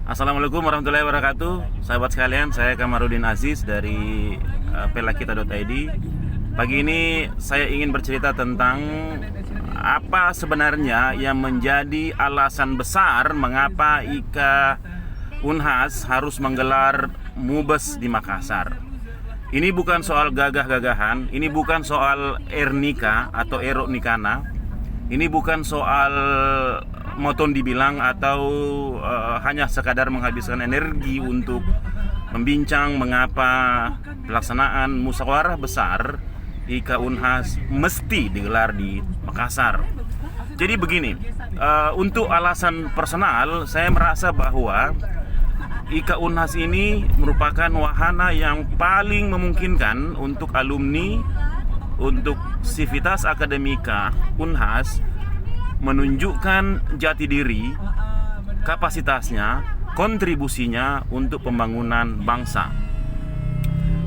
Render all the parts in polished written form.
Assalamualaikum warahmatullahi wabarakatuh. Sahabat sekalian, saya Kamarudin Aziz dari pelakita.id. Pagi ini saya ingin bercerita tentang apa sebenarnya yang menjadi alasan besar mengapa IKA Unhas harus menggelar Mubes di Makassar. Ini bukan soal gagah-gagahan, ini bukan soal ernika atau erok nikana, ini bukan soal moton dibilang atau hanya sekadar menghabiskan energi untuk membincang mengapa pelaksanaan musyawarah besar IKA Unhas mesti digelar di Makassar. Jadi begini, untuk alasan personal saya merasa bahwa IKA Unhas ini merupakan wahana yang paling memungkinkan untuk alumni, untuk sivitas akademika Unhas menunjukkan jati diri, kapasitasnya, kontribusinya untuk pembangunan bangsa.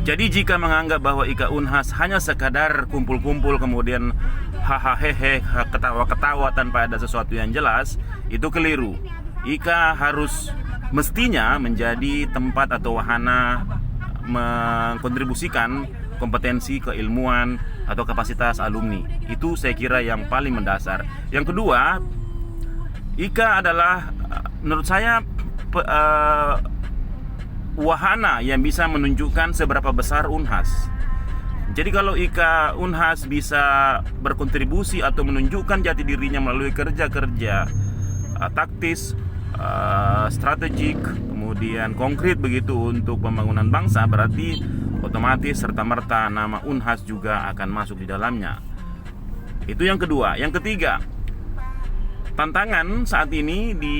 Jadi jika menganggap bahwa IKA Unhas hanya sekadar kumpul-kumpul kemudian hahaha ketawa-ketawa tanpa ada sesuatu yang jelas, itu keliru. IKA harus mestinya menjadi tempat atau wahana mengkontribusikan kompetensi, keilmuan, atau kapasitas alumni. Itu saya kira yang paling mendasar. Yang kedua, IKA adalah menurut saya wahana yang bisa menunjukkan seberapa besar Unhas. Jadi kalau IKA Unhas bisa berkontribusi atau menunjukkan jati dirinya melalui kerja-kerja taktis, strategik, kemudian konkret begitu untuk pembangunan bangsa, berarti otomatis serta-merta nama Unhas juga akan masuk di dalamnya. Itu yang kedua. Yang ketiga, tantangan saat ini di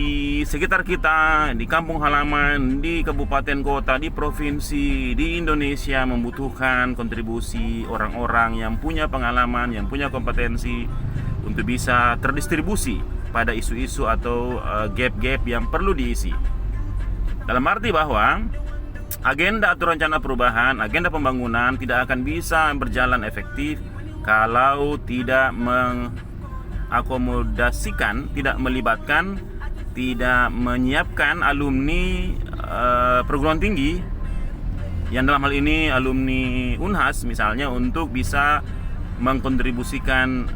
sekitar kita, di kampung halaman, di kabupaten kota, di provinsi, di Indonesia membutuhkan kontribusi orang-orang yang punya pengalaman, yang punya kompetensi untuk bisa terdistribusi pada isu-isu atau gap-gap yang perlu diisi. Dalam arti bahwa agenda atau rencana perubahan, agenda pembangunan tidak akan bisa berjalan efektif kalau tidak mengakomodasikan, tidak melibatkan, tidak menyiapkan alumni perguruan tinggi, yang dalam hal ini alumni Unhas misalnya, untuk bisa mengkontribusikan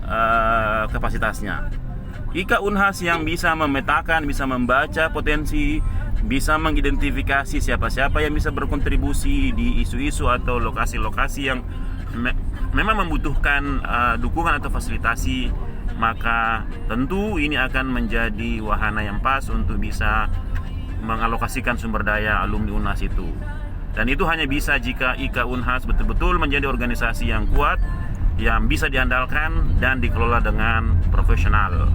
kapasitasnya. IKA Unhas yang bisa memetakan, bisa membaca potensi, bisa mengidentifikasi siapa-siapa yang bisa berkontribusi di isu-isu atau lokasi-lokasi yang memang membutuhkan dukungan atau fasilitasi, maka tentu ini akan menjadi wahana yang pas untuk bisa mengalokasikan sumber daya alumni Unhas itu. Dan itu hanya bisa jika IKA Unhas betul-betul menjadi organisasi yang kuat, yang bisa diandalkan dan dikelola dengan profesional.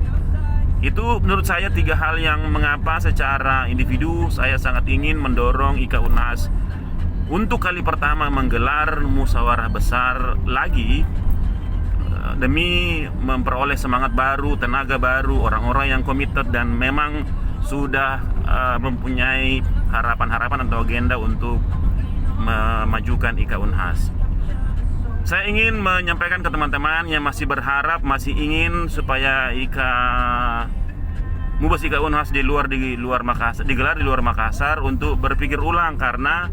Itu menurut saya tiga hal yang mengapa secara individu saya sangat ingin mendorong IKA Unhas untuk kali pertama menggelar musyawarah besar lagi, demi memperoleh semangat baru, tenaga baru, orang-orang yang komited dan memang sudah mempunyai harapan-harapan atau agenda untuk memajukan IKA Unhas. Saya ingin menyampaikan ke teman-teman yang masih berharap, masih ingin supaya Mubes IKA Unhas digelar di luar Makassar, untuk berpikir ulang, karena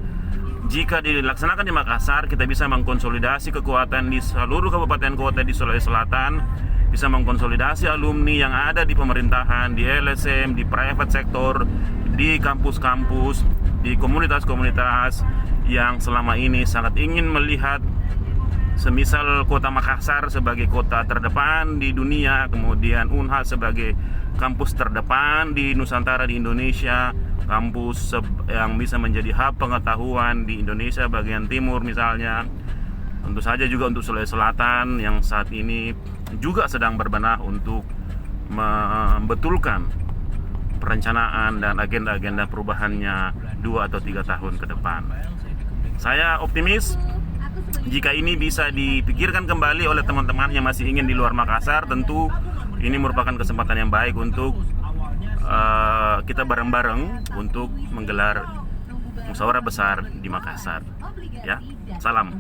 jika dilaksanakan di Makassar, kita bisa mengkonsolidasi kekuatan di seluruh kabupaten kota di Sulawesi Selatan, bisa mengkonsolidasi alumni yang ada di pemerintahan, di LSM, di private sector, di kampus-kampus, di komunitas-komunitas yang selama ini sangat ingin melihat semisal kota Makassar sebagai kota terdepan di dunia, kemudian Unhas sebagai kampus terdepan di Nusantara, di Indonesia, kampus yang bisa menjadi hub pengetahuan di Indonesia bagian timur misalnya. Tentu saja juga untuk Sulawesi Selatan yang saat ini juga sedang berbenah untuk membetulkan perencanaan dan agenda-agenda perubahannya 2 atau 3 tahun ke depan. Saya optimis jika ini bisa dipikirkan kembali oleh teman-teman yang masih ingin di luar Makassar. Tentu ini merupakan kesempatan yang baik untuk kita bareng-bareng untuk menggelar musyawarah besar di Makassar. Ya, salam.